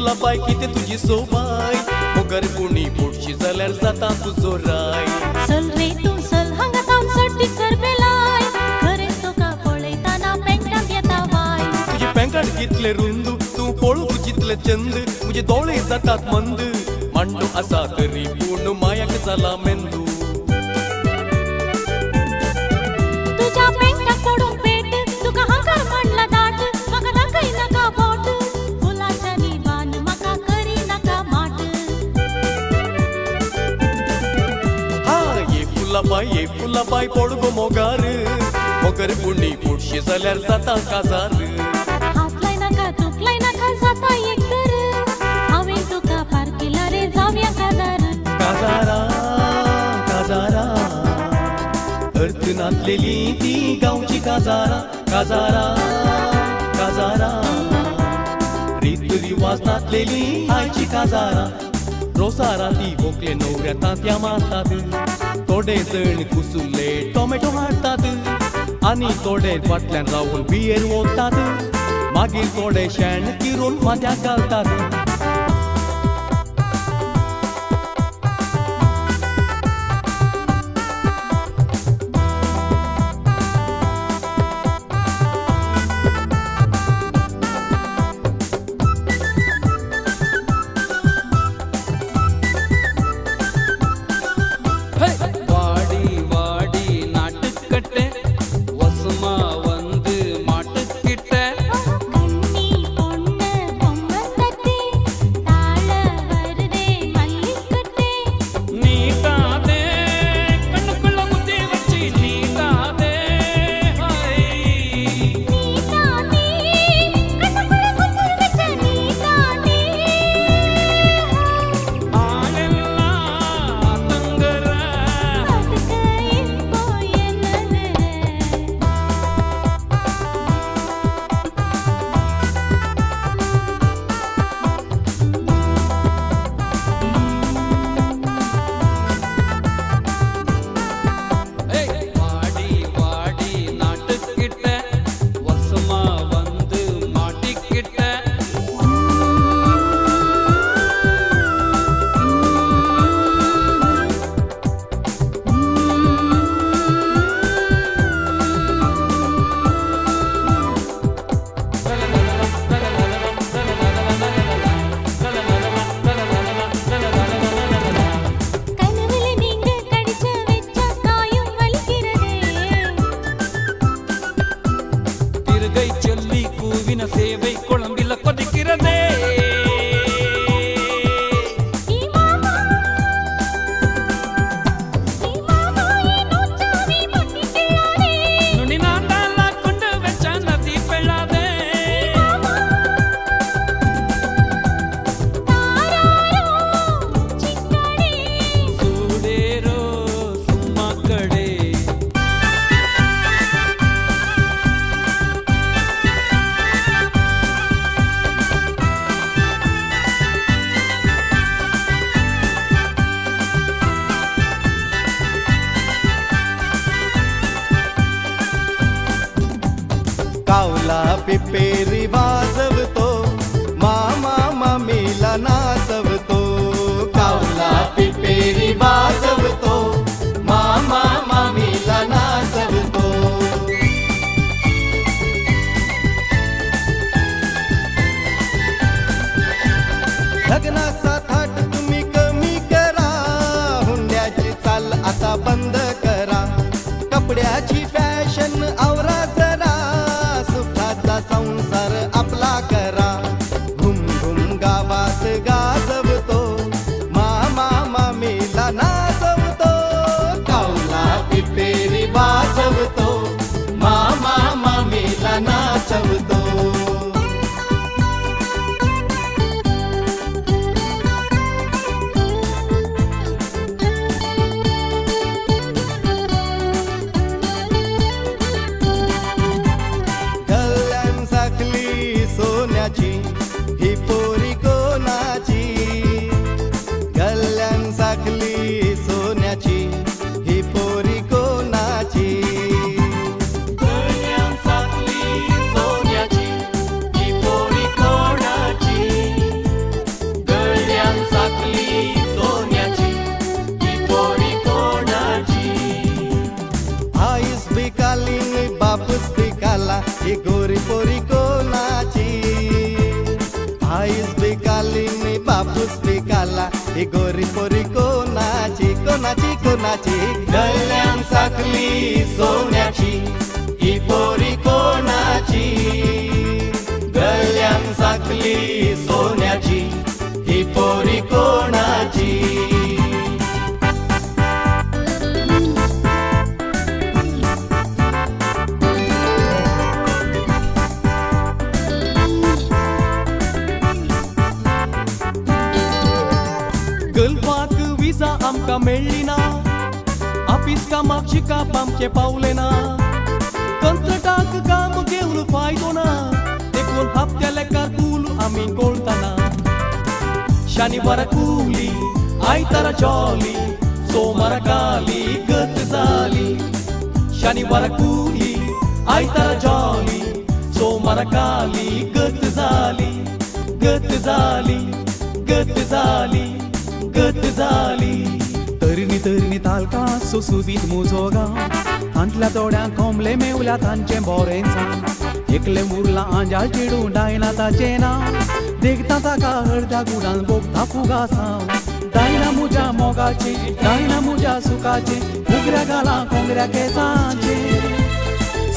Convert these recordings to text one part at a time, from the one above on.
फुला पाय किती तुझी सोबाय मोगर कोणी पोटशी जाल्यार जाता तुजो राय चल रे तू चल हांगा थांब सट्टी सरबेलाय खरेंच तुका पळयताना पेंटाक येता वाय तुझे पेंकाट कितले रुंद तू पळू जितले चंद तुझे दोळे जातात मंद मांडो आसा तरी पूर्ण मायाक जाला मेंदू तुझ्या पेंटाक पडून पेट तुका हांकार म्हणला दाट म्हाका दाखय नाका बोट फुलाच्या निबान म्हाका करी नाका माट हा ये फुला पाय पड गो मोगार मोगर कोणी पोटशी जाल्यार जाता काजार हात लाय नाका तूक लाय नाका जाता एक तर हांवें तुका पार केला रे जावया काजार काजारा काजारा अर्थ नाचलेली ती गावची काजारा काजारा काजारा रीत रिवाज नाचलेली आयची काजारा रोसारा ती भोकले नवऱ्या तांत्या मारतात थोडे जण कुसुल्ले टोमॅटो हाडतात आनी थोडे फाटल्यान रावून बियर ओततात मागीर थोडे शेण किरून माथ्याक घालतात சேவை குழம்பில கொதிக்கிறதே நுனி நாண்டால கொண்டு வச்ச நதி பெள்ளாதே சூடேரோ சும்மா கடே कावला पिपेरी वाजवतो मामा मामीला नाचवतो कावला पिपेरी वाजवतो मामा मामीला नाचवतो लग्नाचा थाट तुम्ही कमी करा हुंड्याची चाल आता बंद करा कपड्याची फॅशन आवरा जरा सुखाचा संसार आपला करा घुम घुम गावात गाजवतो मामा मामीला नाचवतो कावला पिपेरी वाजवतो मामा मामीला नाचवतो ही गोरी पोरी कोणाची कोणाची कोणाची गल्ल्यान साखली सोन्याची ही पोरी कोणाची गल्ल्यान साखली सोन्याची ही पोरी कोणाची गल्फाक विजा आमका मेळ्ळी ना ऑफिस कामाक शिकाप आमचे पावले ना कंत्राटाक काम घेवन फायदो ना देखून हप्त्या लेकार कूल आमी गोळताना शनिवार कूली आयतारा जॉली सोमार गाली गत जाली शनिवार कूली आयतारा जॉली सोमार गाली गत जाली गत जाली गत जाली गत जाली तरणी तरणी तालका सुसुबीत मुजोगा हांतल्या तोड्यांक कोंबले मेवल्या तांचें बोरें जाण एकले मुरला आंजाळ चिडून डायना ताचें नांव देखता ताका हळद्या गुडान बोगता फुगा साव डायना मुज्या मोगाची डायना मुज्या सुखाची उगऱ्या गाला कोंगऱ्या केसांचे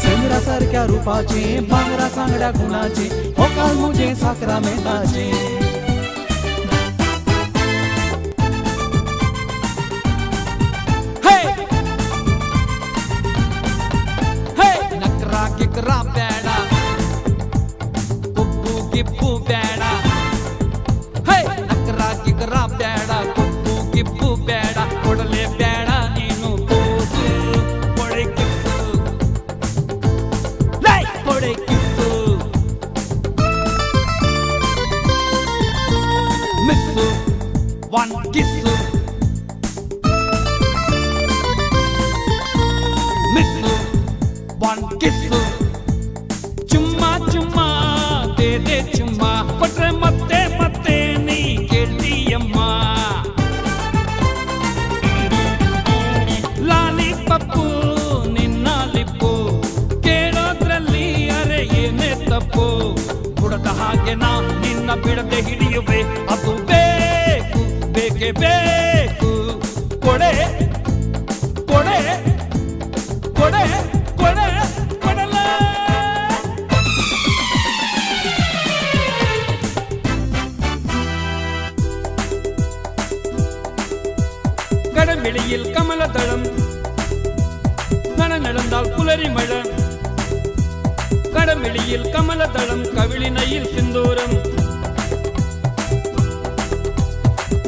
संगरा सारक्या रुपाचे भांगरा सांगड्या गुणाचे होकाल मुजे साकरा मेताचे ಕಿಕ್ರಾ ಬೇಡ ಕುಪ್ಪು ಕಿಪ್ಪು ಬೇಡ ಹೇ ನಕ್ರ ಕಿಕ್ರ ಬೇಡ ಕುಪ್ಪು ಕಿಪ್ಪು ಬೇಡ ಕೊಡಲೇ ಬೇಡ ನೀನು ಕೂಸು ಕೊಡೆ ಕಿಪ್ಪು ಲೈ ಕೊಡೆ ಕಿಪ್ಪು miss one kiss miss one kiss ಚುಮ್ಮಾ ದೇದೆ ಚುಮ್ಮಾ ಕೊಟ್ರೆ ಮತ್ತೆ ಮತ್ತೆ ನೀ ಕೇಳ್ತೀಯಮ್ಮ ಲಾಲಿಪಪ್ಪು ನಿನ್ನ ಲಿಪ್ಪು ಕೇಳೋದ್ರಲ್ಲಿ ಅರೆ ಏನೇ ತಪ್ಪು ಬುಡದ ಹಾಗೆ ನಾ ನಿನ್ನ ಬಿಡದೆ ಹಿಡಿಯುವೆ ಅದು ಬೇಕು ಬೇಕೇ ಬೇಕು ಕೊಡೆ ಕೊಡೆ ಕೊಡೆ ಕೊಡೆ ಕೊಡಲ கடவெளியில் கமலதளம் நட நடந்தால் புலரி மழை கடவெளியில் கமலதளம் கவிழினையில் சிந்தூரம்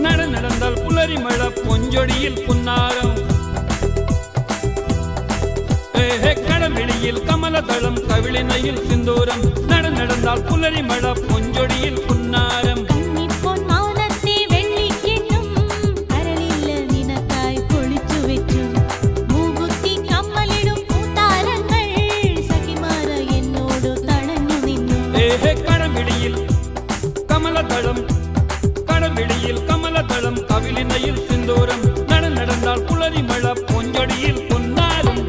நட நடந்தால் புலரி மழை பொஞ்சொடியில் புன்னாரம் கடவெளியில் கமலதளம் கவிழினையில் சிந்தூரம் நட நடந்தால் புலரி மழை பொஞ்சொடியில் புன்னாரம் கடவெளியில் கமலதளம் கடவெளியில் கமலதளம் கவிழினையில் சிந்தூரம் நட நடந்தால் புலரி மழை பொஞ்சொடியில் புன்னாரம்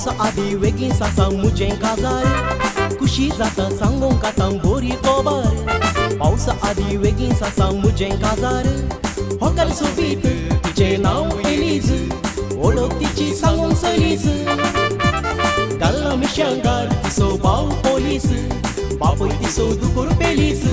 पावसा आधी वेगळी सासा मुजे काजार खुशी जाता सांगूंक आतां बोरी खबर पावसा आधी वेगळी सासा मुजे काजार होकल सोबीत तिचे नाव एलीज ओळख तिची सांगूंक सलीस गल्ला मिशांगार तिसो भाव पोलीस बापूय तिसो दुकोर पेलीस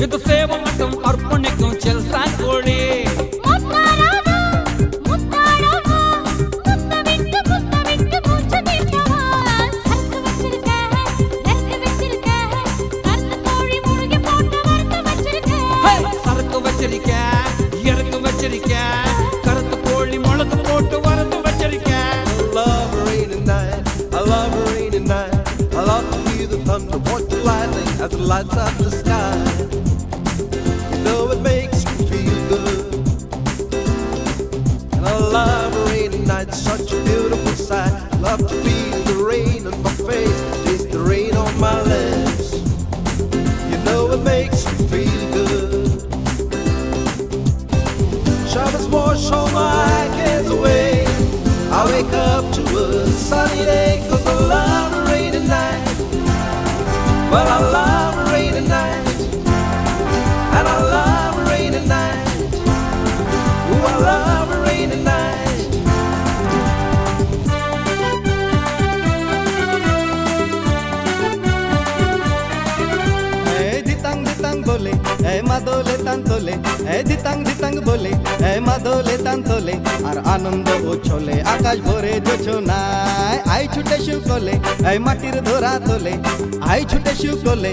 ಇದು ಸೇವ ಮಠಂ ಅರ್ಪಣೆಗೂ ಚೆಲ್ಸ ಕೋಳಿ சரக்கு வச்சிருக்க இறக்கு வச்சிருக்க கருத்து கோழி முளகு போட்டு வரத்து வச்சிருக்க I love a rainy night. I love to hear the thunder, watch the lightning as it lights up the sky. You know it makes me feel good. And I love a rainy night, such a beautiful sight. Love to feel the rain on my face, taste the rain on my lips. You know it makes me feel good. Showers wash all my cares away. I wake up to a sunny day, 'cause I love a rainy night. Well, I love a rainy night, and I love a rainy night. Ooh, I love a rainy night. ধিতাং ধিতাং বলে মাদলে তান্তলে আর আনন্দ উছলে আকাশ ভরে জোছনায় I ছুটে শুকলে মাটির ধরা তোলে I ছুটে শুকলে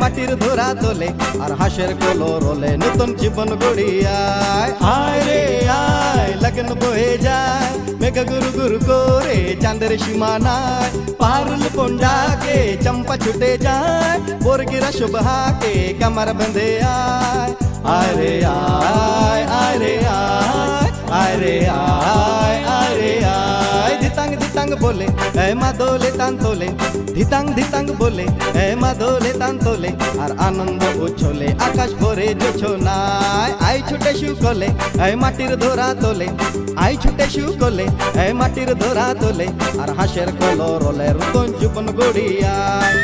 মাটির ধরা তোলে আর হাসের কলো রোলে নতুন জীবন গড়িয়ায় আয় রে আয় লগন বয়ে যায় মেঘ গুরু গুরু করে চাঁদের সীমানায় পারুল পন্ডাকে চম্পা ছুটে যায় বর্গিরা শুভহাকে कमर बंधे आय रे आय आय रे आय आय रे आय आय रे आय धितांग धितांग बोले मादोले तांतोले धितांग धितांग बोले मादोले तांतोले আর আনন্দ উছলে আকাশ ভরে জোছনায় আই ছুটে শুকলে মাটির ধরা তোলে আই ছুটে শুকলে মাটির ধরা তোলে আর হাসের কলো রোলে নতুন জীবন গড়িয়ায়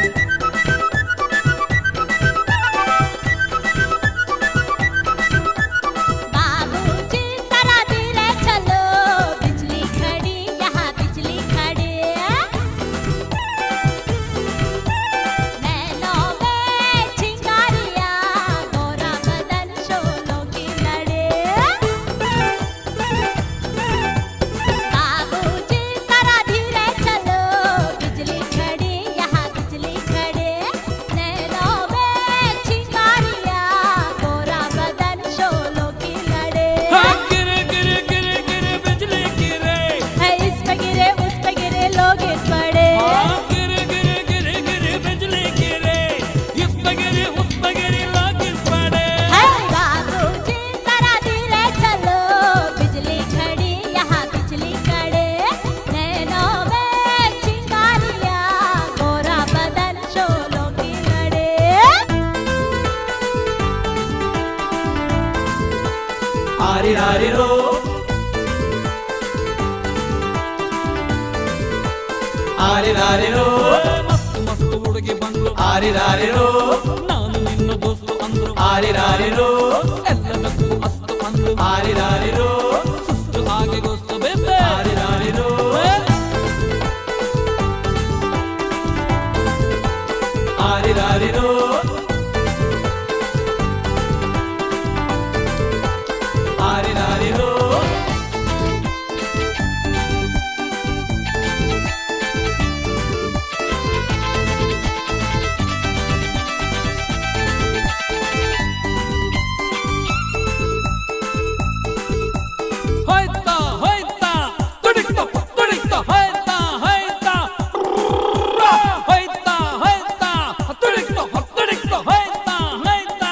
आरी रारी रो आरी रारी रो ಮಸ್ತ್ ಮಸ್ತ್ ಹುಡುಗಿ ಬಂದ್ರು आरी रारी रो ನಾನು ನಿನ್ನ ದೋಸ್ತು ಅಂದ್ರು आरी रारी रो ಎಲ್ಲದಕ್ಕೂ ಅಸ್ತು ಅಂದ್ರು आरी रारी रो ಸುಸ್ತು ಹಾಗೆ ಗೊಸ್ತು ಬೇಬೆ आरी रारी रो आरी रारी रो आरी रारी रो ಹೋಯ್ತಾ ಹೋಯ್ತಾ ತುಡಿಕ್ತಾ ತುಡಿಕ್ತಾ ಹೋಯ್ತಾ ಹೋಯ್ತಾ ಹೋಯ್ತಾ ಹೋಯ್ತಾ ತುಡಿಕ್ತಾ ತುಡಿಕ್ತಾ ಹೋಯ್ತಾ ಹೋಯ್ತಾ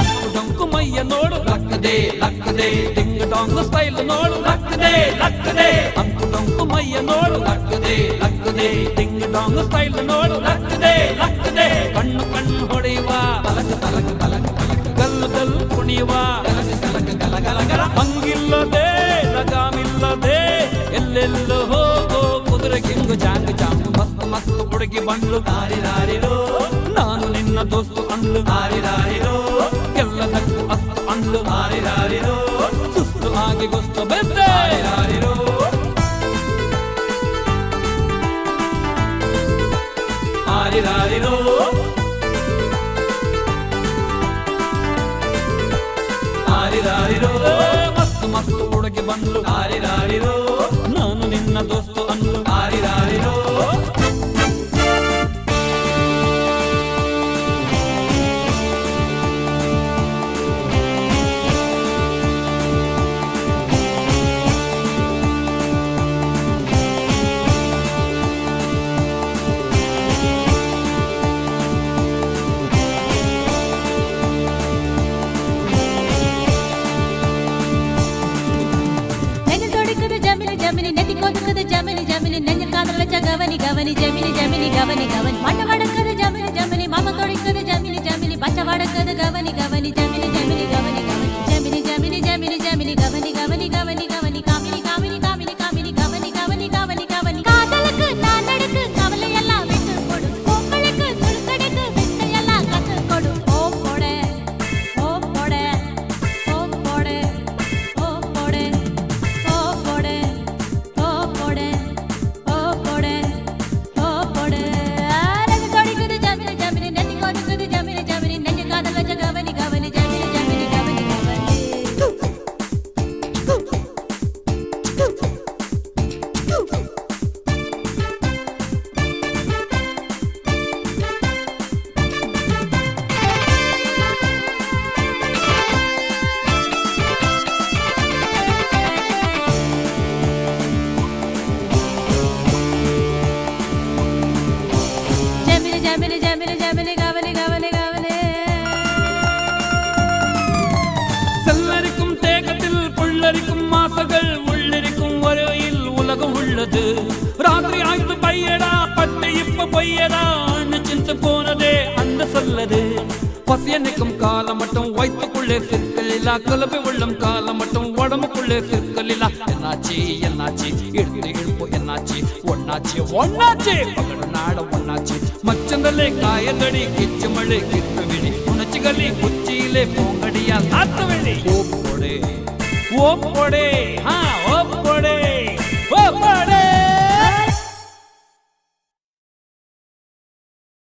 ಅಪ್ಪು ಡಂಕು ಮೈಯ ನೋಡು ಲಕ್ಕದೆ ಲಕ್ಕದೆ ಡಿಂಗ್ ಡಾಂಗ್ ಸ್ಟೈಲ್ ನೋಡು ಲಕ್ಕದೆ ಲಕ್ಕದೆ ಅಂಕು ಡಂಕು ಮೈಯ ನೋಡು ಲಕ್ಕದೆ ಲಕ್ಕದೆ ಡಿಂಗ್ ಡಾಂಗ್ ಸ್ಟೈಲ್ ನೋಡು ಲಕ್ಕದೆ ಲಕ್ಕದೆ ಕಣ್ಣು ಕಣ್ಣು ಹೊಡೆಯುವ ತಲಕ ತಲಕ ತಲಕ ತಲಕ ಗಲ್ಲು ಗಲ್ಲು ಕುಣಿಯುವ ತಲಕ ತಲಕ ಗಲ ಗಲ ಗಲ ಹಂಗಿಲ್ಲದೆ ಲಗಾಮಿಲ್ಲದೆ ಎಲ್ಲೆಲ್ಲೋ ಹೋಗೋ ಕುದುರೆ ಗಿಂಗು ಜಾಂಗ್ ಜಾಂಗ್ ಮಸ್ತ್ ಮಸ್ತ್ ಹುಡುಗಿ ಬಂಡ್ಲು ಆರಿ ರಾರಿ ರೋ ನಾನು ನಿನ್ನ ದೋಸ್ತು ಅಂಡ್ಲು ಆರಿ ರಾರಿ ರೋ ಎಲ್ಲದಕ್ಕೂ ಅಸ್ತು ಅಂಡ್ಲು ಆರಿ ರಾರಿ ರೋ ಸುಸ್ತು ಆಗಿ ಗೊಸ್ತು ಬೆದ್ದೆ ಆರಿ ರಾರಿ ರೋ ಆರಿ ರಾರಿ ರೋ ಆರಿ ರಾರಿ ರೋ ಮಸ್ತ್ ಮಸ್ತ್ ಹುಡುಗಿ ಬಂಡ್ಲು ಆರಿ ರಾರಿ ರೋ ನಾನು ನಿನ್ನ ದೋಸ್ತು ಅಂಡ್ಲು ಆರಿ ರಾರಿ ರೋ ನೆನೆ ತೊಡಿಕದ ಜಮಿನಿ ಜಮಿನಿ ನೆತಿ ಕೊದಕದ ಜಮಿನಿ ಜಮಿನಿ ನೆನೆ ಕಾದಲ ಗವನಿ ಗವನಿ ಜಮಿನಿ ಜಮಿನಿ ಗವನಿ ಗವನಿ ಮಣ್ಣ ವಡಕದ ಜಮಿನಿ ಜಮಿನಿ ಮಮ ತೊಡಿಕದ ಜಮಿನಿ ಜಮಿನಿ ಬಚ್ಚ ವಡಕದ ಗವನಿ ಗವನಿ ಜಮಿನಿ ಜಮಿನಿ ಗವನಿ ಗವನಿ ಜಮಿನಿ ಜಮಿನಿ ಜಮಿನಿ ಜಮಿನಿ ಗವನಿ ಗವನಿ ಗವನಿ ಗವನಿ ಕಾಮಿನಿ ಕಾಮಿನಿ ಕಾಮಿನಿ ಕಾಮಿನಿ ಗವನಿ ಗವನಿ ಗವನಿ ಗವನಿ ಕಾದಲಕ್ಕೆ ನಾನಡಕ್ಕೆ ಕವಲೆಯೆಲ್ಲ ಬಿಟ್ಟು ಕೊಡು ಕೋಕಳಕ್ಕೆ ಸುಳ್ಕಡೆಗೆ ಬಿಟ್ಟೆಯೆಲ್ಲ ಕತ್ತು ಕೊಡು ಓ ಕೊಡೆ ಓ ಕೊಡೆ ಓ ಕೊಡೆ ಓ ಕೊಡೆ ಓ ಕೊಡೆ ಓ ಕೊಡೆ ಓ ಕೊಡೆ ಓ ಕೊಡೆ ನೆನೆ ತೊಡಿಕದ ಜಮಿನಿ ಜಮಿನಿ ನೆತಿ ಕೊದಕದ ಜಮಿನಿ ಜಮಿನಿ ನೆನೆ ಕಾದಲ ಗವನಿ ಗವನಿ ಜಮಿನಿ ಜಮಿನಿ இழைக்கும் காலம் மட்டும் வயிற்றுக்குள்ளே சிற்கலிலா கலப்பு உள்ளம் காலம் மட்டும் உடம்புக்குள்ளே சிற்கலிலா என்னாச்சு என்னாச்சு எடுத்து இழுப்பு என்னாச்சு ஒன்னாச்சு பகடு நாட ஒன்னாச்சு மச்சந்தலே காயதடி கிச்சு மழை கித்து விழி உணர்ச்சிகளி குச்சியிலே பூங்கடியா காத்து வெளி ஓப்போடே ஓப்போடே ஓப்போ